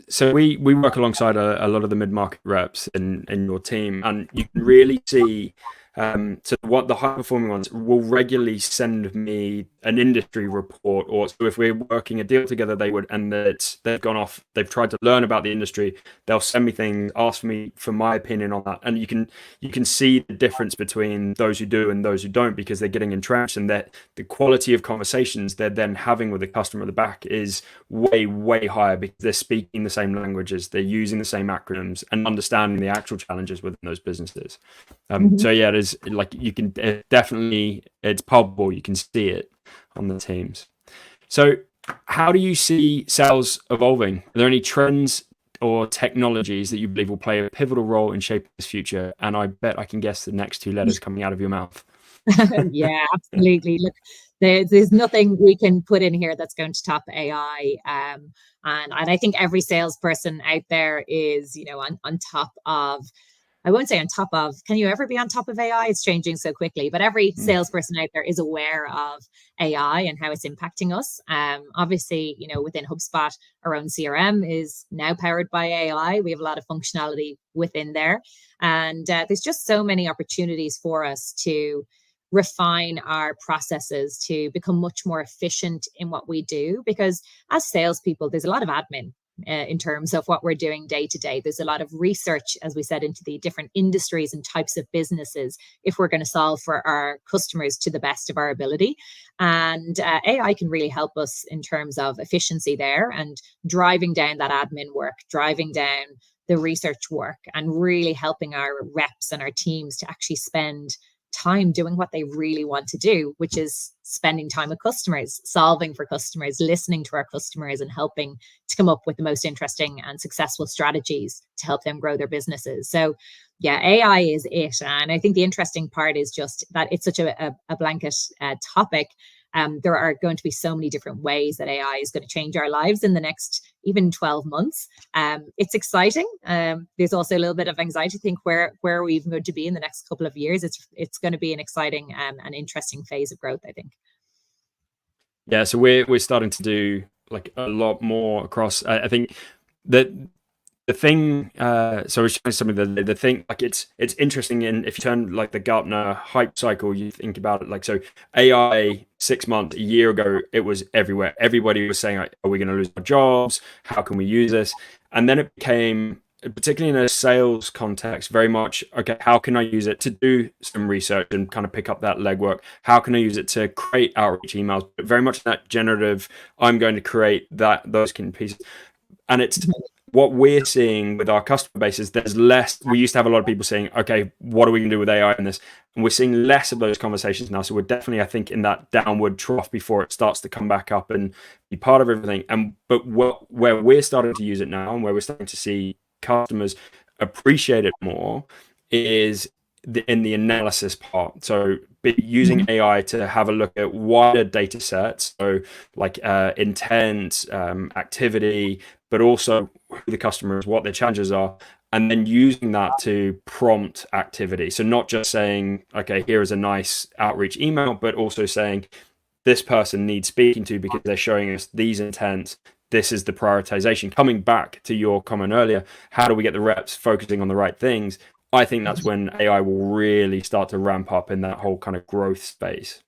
So we work alongside a lot of the mid-market reps in your team, and you can really see so what the high-performing ones will regularly send me an industry report, or so if we're working a deal together, they would, and they've gone off, they've tried to learn about the industry, they'll send me things, ask me for my opinion on that, and you can see the difference between those who do and those who don't, because they're getting entrenched, and that the quality of conversations they're then having with the customer at the back is way higher, because they're speaking the same languages, they're using the same acronyms, and understanding the actual challenges within those businesses. So yeah, it is like you can definitely, it's palpable, you can see it on the teams. So how do you see sales evolving? Are there any trends or technologies that you believe will play a pivotal role in shaping this future? And I bet I can guess the next two letters coming out of your mouth. Yeah, absolutely. Look, there's nothing we can put in here that's going to top AI. And I think every salesperson out there is, on top of, I won't say on top of, can you ever be on top of AI? It's changing so quickly, but every salesperson out there is aware of AI and how it's impacting us. Obviously, within HubSpot, our own CRM is now powered by AI. We have a lot of functionality within there. And there's just so many opportunities for us to refine our processes, to become much more efficient in what we do. Because as salespeople, there's a lot of admin in terms of what we're doing day to day. There's a lot of research, as we said, into the different industries and types of businesses if we're going to solve for our customers to the best of our ability. And AI can really help us in terms of efficiency there, and driving down that admin work, driving down the research work, and really helping our reps and our teams to actually spend time doing what they really want to do, which is spending time with customers, solving for customers, listening to our customers, and helping to come up with the most interesting and successful strategies to help them grow their businesses. So yeah, AI is it. And I think the interesting part is just that it's such a blanket topic. There are going to be so many different ways that AI is going to change our lives in the next even 12 months. It's exciting. There's also a little bit of anxiety. I think where are we even going to be in the next couple of years? It's going to be an exciting and interesting phase of growth, I think. Yeah, so we're starting to do like a lot more across. I think that the thing, so it's showing some of the thing, like it's interesting. And if you turn like the Gartner hype cycle, you think about it, like, so AI 6 months, a year ago, it was everywhere. Everybody was saying, like, are we going to lose our jobs? How can we use this? And then it became, particularly in a sales context, very much, okay, how can I use it to do some research and kind of pick up that legwork? How can I use it to create outreach emails? But very much that generative, I'm going to create those kind of pieces. And it's what we're seeing with our customer base is there's less. We used to have a lot of people saying, okay, what are we going to do with AI in this? And we're seeing less of those conversations now. So we're definitely, I think, in that downward trough before it starts to come back up and be part of everything. But where we're starting to use it now, and where we're starting to see customers appreciate it more, is in the analysis part. So using AI to have a look at wider data sets, so like intent, activity, but also who the customer is, what their challenges are, and then using that to prompt activity. So not just saying, okay, here is a nice outreach email, but also saying this person needs speaking to because they're showing us these intents. This is the prioritization. Coming back to your comment earlier, how do we get the reps focusing on the right things? I think that's when AI will really start to ramp up in that whole kind of growth space.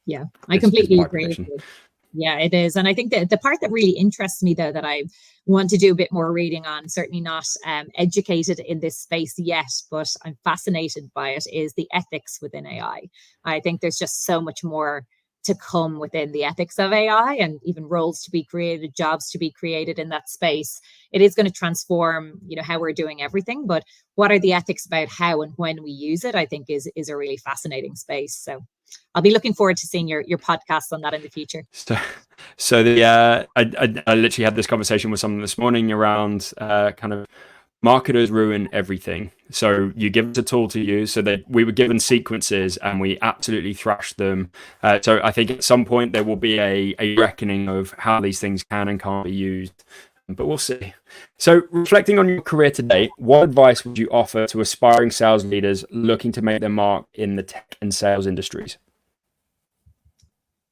Yeah, I completely agree with you. Yeah, it is. And I think that the part that really interests me, though, that I want to do a bit more reading on, certainly not educated in this space yet, but I'm fascinated by it, is the ethics within AI. I think there's just so much more to come within the ethics of AI, and even roles to be created, jobs to be created in that space. It is going to transform, how we're doing everything, but what are the ethics about how and when we use it, I think is a really fascinating space. So I'll be looking forward to seeing your podcast on that in the future. So I literally had this conversation with someone this morning around kind of marketers ruin everything. So you give us a tool to use. So that we were given sequences and we absolutely thrashed them. So I think at some point there will be a reckoning of how these things can and can't be used, but we'll see. So reflecting on your career today, what advice would you offer to aspiring sales leaders looking to make their mark in the tech and sales industries?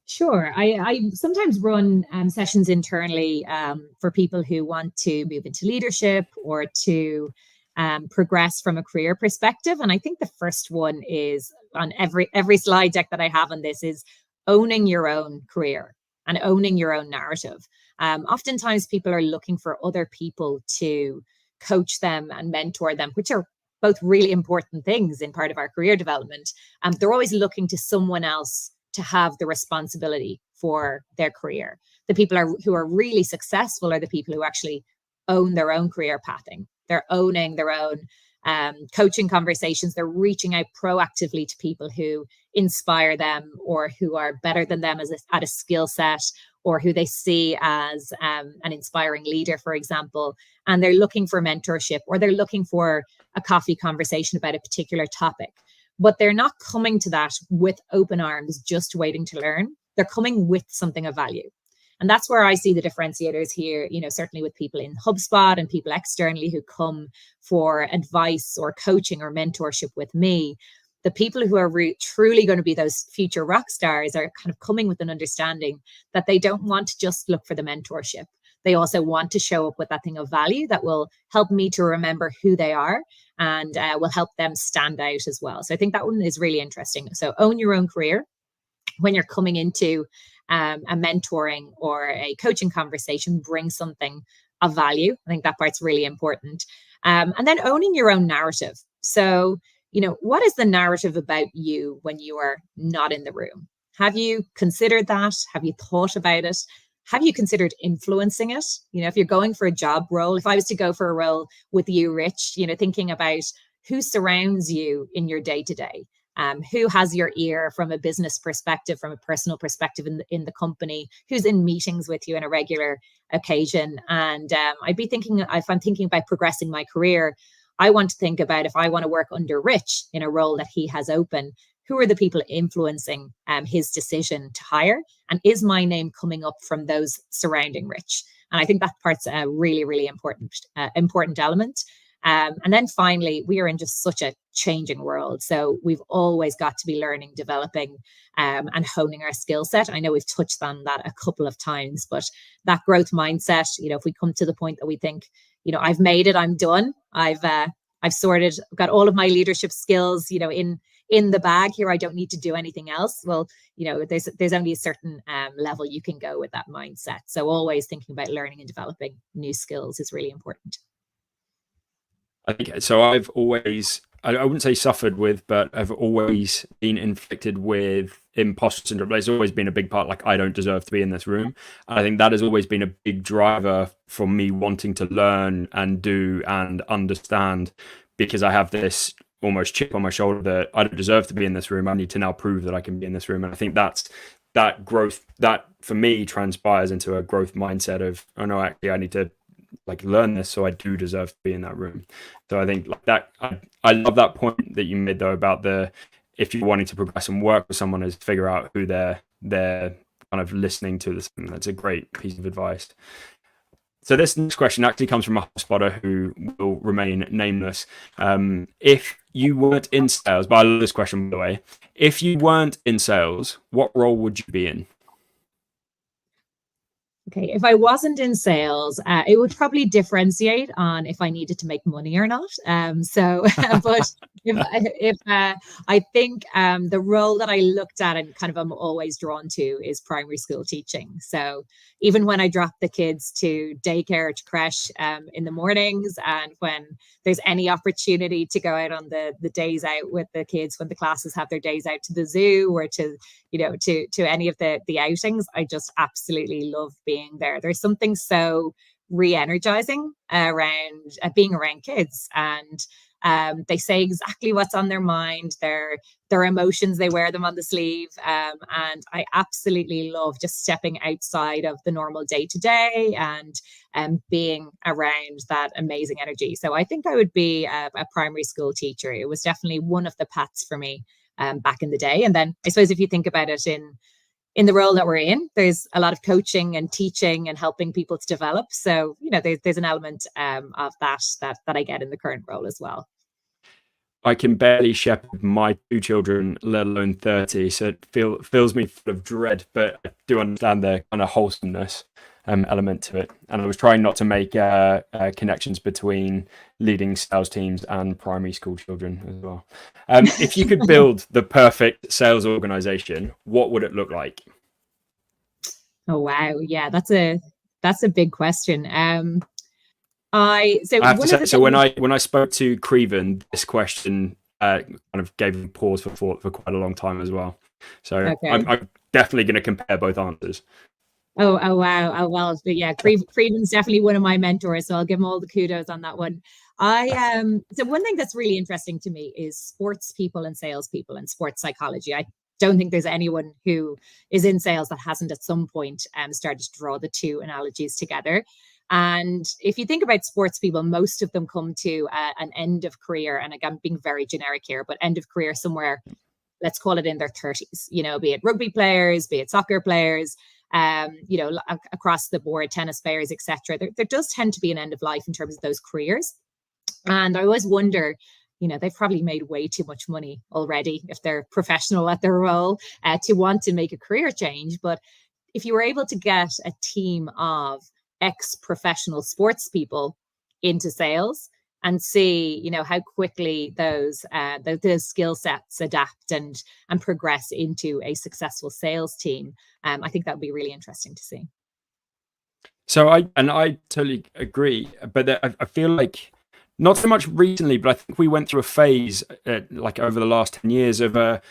Sure. I sometimes run sessions internally for people who want to move into leadership or to progress from a career perspective. And I think the first one is on every slide deck that I have on this is owning your own career and owning your own narrative. Oftentimes people are looking for other people to coach them and mentor them, which are both really important things in part of our career development. They're always looking to someone else to have the responsibility for their career. The people who are really successful are the people who actually own their own career pathing. They're owning their own coaching conversations. They're reaching out proactively to people who inspire them or who are better than them at a skill set, or who they see as an inspiring leader, for example. And they're looking for mentorship, or they're looking for a coffee conversation about a particular topic. But they're not coming to that with open arms, just waiting to learn. They're coming with something of value. And that's where I see the differentiators here, certainly with people in HubSpot and people externally who come for advice or coaching or mentorship with me. The people who are truly going to be those future rock stars are kind of coming with an understanding that they don't want to just look for the mentorship. They also want to show up with that thing of value that will help me to remember who they are and will help them stand out as well. So I think that one is really interesting. So own your own career when you're coming into a mentoring or a coaching conversation. Bring something of value. I think that part's really important. And then owning your own narrative. So, what is the narrative about you when you are not in the room? Have you considered that? Have you thought about it? Have you considered influencing it? If you're going for a job role, if I was to go for a role with you, Rich, thinking about who surrounds you in your day to day, who has your ear from a business perspective, from a personal perspective in the company, who's in meetings with you on a regular occasion. And I'd be thinking, if I'm thinking about progressing my career, I want to think about if I want to work under Rich in a role that he has open, who are the people influencing his decision to hire? And is my name coming up from those surrounding Rich? And I think that part's a really, really important element. And then finally, we are in just such a changing world. So we've always got to be learning, developing, and honing our skill set. I know we've touched on that a couple of times, but that growth mindset, if we come to the point that we think, I've made it, I'm done. I've got all of my leadership skills, in the bag here. I don't need to do anything else. Well, there's only a certain level you can go with that mindset. So always thinking about learning and developing new skills is really important. I think so. I've always, I wouldn't say suffered with, but I've always been inflicted with imposter syndrome. There's always been a big part, like I don't deserve to be in this room. And I think that has always been a big driver for me wanting to learn and do and understand, because I have this almost chip on my shoulder that I don't deserve to be in this room. I need to now prove that I can be in this room. And I think that growth, that for me transpires into a growth mindset of, oh no, actually I need to learn this, so I do deserve to be in that room. So I think that I love that point that you made though about if you're wanting to progress and work with someone, is figure out who they're kind of listening to. This, that's a great piece of advice. So this next question actually comes from a HubSpotter who will remain nameless. If you weren't in sales, but I love this question by the way, if you weren't in sales, what role would you be in? Okay, if I wasn't in sales, it would probably differentiate on if I needed to make money or not. But if I think the role that I looked at and kind of I'm always drawn to is primary school teaching. So even when I drop the kids to daycare, to creche in the mornings, and when there's any opportunity to go out on the days out with the kids, when the classes have their days out to the zoo or to any of the outings, I just absolutely love being there. There's something so re-energizing around being around kids, and They say exactly what's on their mind, their emotions, they wear them on the sleeve. And I absolutely love just stepping outside of the normal day to day and being around that amazing energy. So I think I would be a primary school teacher. It was definitely one of the paths for me back in the day. And then I suppose if you think about it in the role that we're in, there's a lot of coaching and teaching and helping people to develop. So, there's an element of that I get in the current role as well. I can barely shepherd my 2 children, let alone 30. So it fills me full of dread, but I do understand the kind of wholesomeness element to it. And I was trying not to make connections between leading sales teams and primary school children as well. If you could build the perfect sales organization, what would it look like? Oh, wow. Yeah, that's a big question. I have to say, so when I spoke to Creven, this question kind of gave me pause for thought for quite a long time as well. So okay. I'm definitely going to compare both answers. Oh wow. Oh well, but yeah, Creven's definitely one of my mentors, so I'll give him all the kudos on that one. So one thing that's really interesting to me is sports people and salespeople and sports psychology. I don't think there's anyone who is in sales that hasn't at some point started to draw the two analogies together. And if you think about sports people, most of them come to an end of career. And again, I'm being very generic here, but end of career somewhere, let's call it in their 30s, be it rugby players, be it soccer players, across the board, tennis players, etc. There does tend to be an end of life in terms of those careers. And I always wonder, they've probably made way too much money already if they're professional at their role to want to make a career change. But if you were able to get a team of ex-professional sports people into sales and see, how quickly those skill sets adapt and progress into a successful sales team, I think that would be really interesting to see. So I totally agree, but I feel like not so much recently, but I think we went through a phase like over the last 10 years of a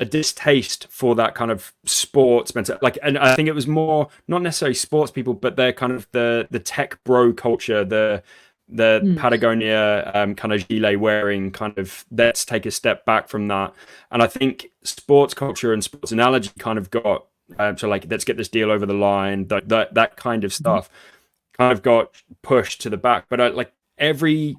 distaste for that kind of sports mental, and I think it was more not necessarily sports people, but they're kind of the tech bro culture, the Patagonia kind of gilet wearing kind of, let's take a step back from that. And I think sports culture and sports analogy kind of got so like, let's get this deal over the line, that kind of stuff kind of got pushed to the back. But every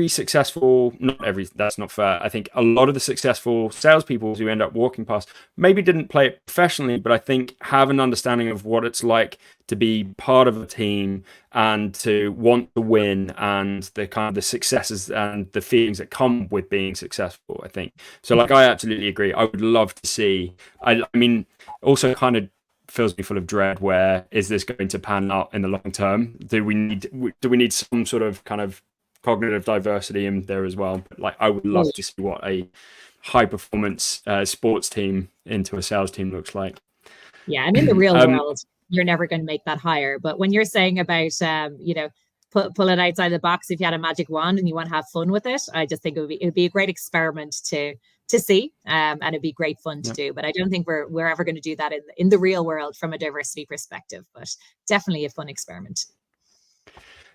successful, not every, that's not fair. I think a lot of the successful salespeople who end up walking past maybe didn't play it professionally, but I think have an understanding of what it's like to be part of a team and to want to win and the kind of the successes and the feelings that come with being successful, I think. So I absolutely agree. I would love to see, I mean, also kind of fills me full of dread. Where is this going to pan out in the long term? Do we need some sort of kind of cognitive diversity in there as well? But I would love to see what a high performance sports team into a sales team looks like. Yeah, and in the real world, you're never going to make that higher. But when you're saying about pull it outside the box, if you had a magic wand and you want to have fun with it, I just think it would be a great experiment to see, and it'd be great fun to do. But I don't think we're ever going to do that in the real world from a diversity perspective, but definitely a fun experiment.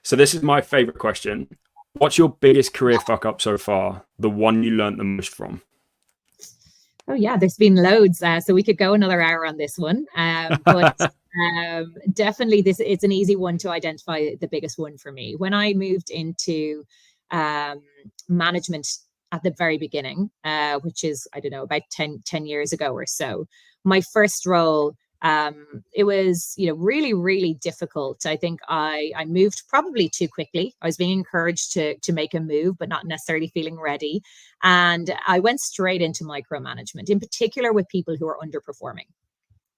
So this is my favorite question. What's your biggest career fuck up so far? The one you learned the most from? Oh yeah, there's been loads. So we could go another hour on this one. But definitely it's an easy one to identify, the biggest one for me. When I moved into management at the very beginning, which is, I don't know, about 10 years ago or so, my first role, it was, really, really difficult. I think I moved probably too quickly. I was being encouraged to make a move, but not necessarily feeling ready. And I went straight into micromanagement, in particular with people who are underperforming.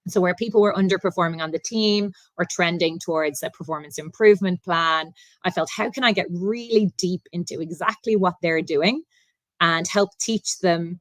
So where people were underperforming on the team or trending towards a performance improvement plan, I felt, how can I get really deep into exactly what they're doing and help teach them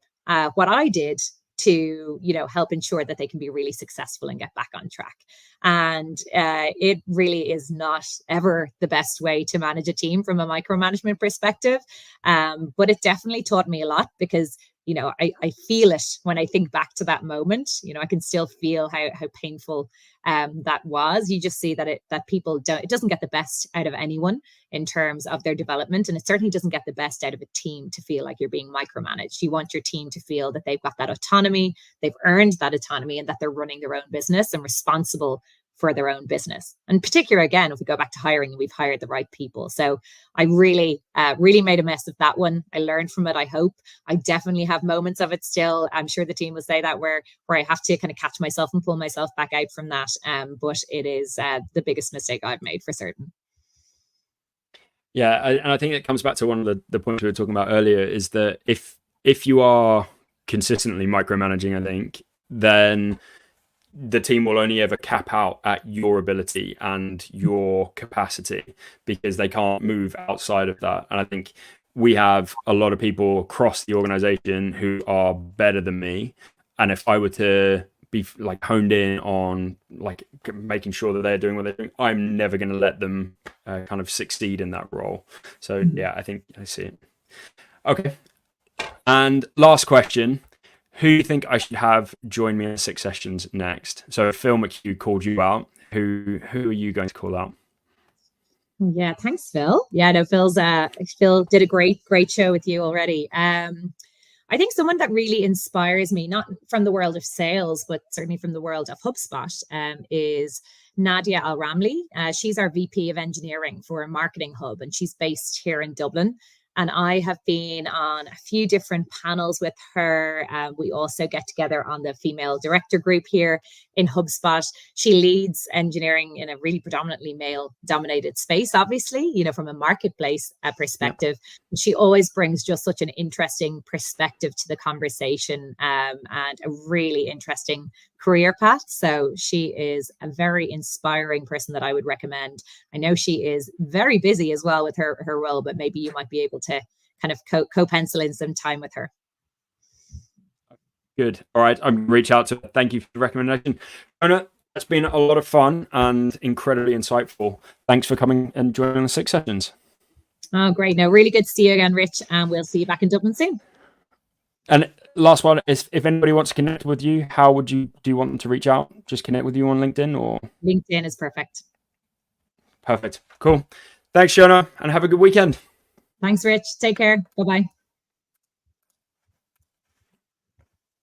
what I did to, help ensure that they can be really successful and get back on track. And it really is not ever the best way to manage a team from a micromanagement perspective. But it definitely taught me a lot, because I feel it when I think back to that moment. I can still feel how painful that was. You just see that people don't, it doesn't get the best out of anyone in terms of their development. And it certainly doesn't get the best out of a team to feel like you're being micromanaged. You want your team to feel that they've got that autonomy, they've earned that autonomy, and that they're running their own business and responsible for their own business. And particular, again, if we go back to hiring, we've hired the right people. So I really made a mess of that one. I learned from it, I hope. I definitely have moments of it still. I'm sure the team will say that where I have to kind of catch myself and pull myself back out from that. But it is the biggest mistake I've made for certain. Yeah, and I think it comes back to one of the points we were talking about earlier, is that if you are consistently micromanaging, I think, then the team will only ever cap out at your ability and your capacity, because they can't move outside of that. And I think we have a lot of people across the organization who are better than me. And if I were to be like honed in on like making sure that they're doing what they're doing, I'm never going to let them kind of succeed in that role. So yeah, I think I see it. Okay. And last question. Who do you think I should have join me in 6 sessions next? So Phil McHugh called you out. Who are you going to call out? Yeah, thanks, Phil. Yeah, no, Phil did a great show with you already. I think someone that really inspires me, not from the world of sales, but certainly from the world of HubSpot, is Nadia Al-Ramli. She's our VP of engineering for a marketing hub, and she's based here in Dublin. And I have been on a few different panels with her. We also get together on the female director group here in HubSpot. She leads engineering in a really predominantly male-dominated space, obviously, from a marketplace perspective. Yep. She always brings just such an interesting perspective to the conversation, and a really interesting career path. So she is a very inspiring person that I would recommend. I know she is very busy as well with her role, but maybe you might be able to kind of co-pencil in some time with her. Good. All right. I'm going to reach out to her. Thank you for the recommendation. Seona, it's been a lot of fun and incredibly insightful. Thanks for coming and joining the 6 sessions. Oh, great. No, really good to see you again, Rich. And we'll see you back in Dublin soon. And last one is, if anybody wants to connect with you, how do you want them to reach out? Just connect with you on LinkedIn or? LinkedIn is perfect. Perfect. Cool. Thanks, Seona, and have a good weekend. Thanks, Rich. Take care. Bye-bye.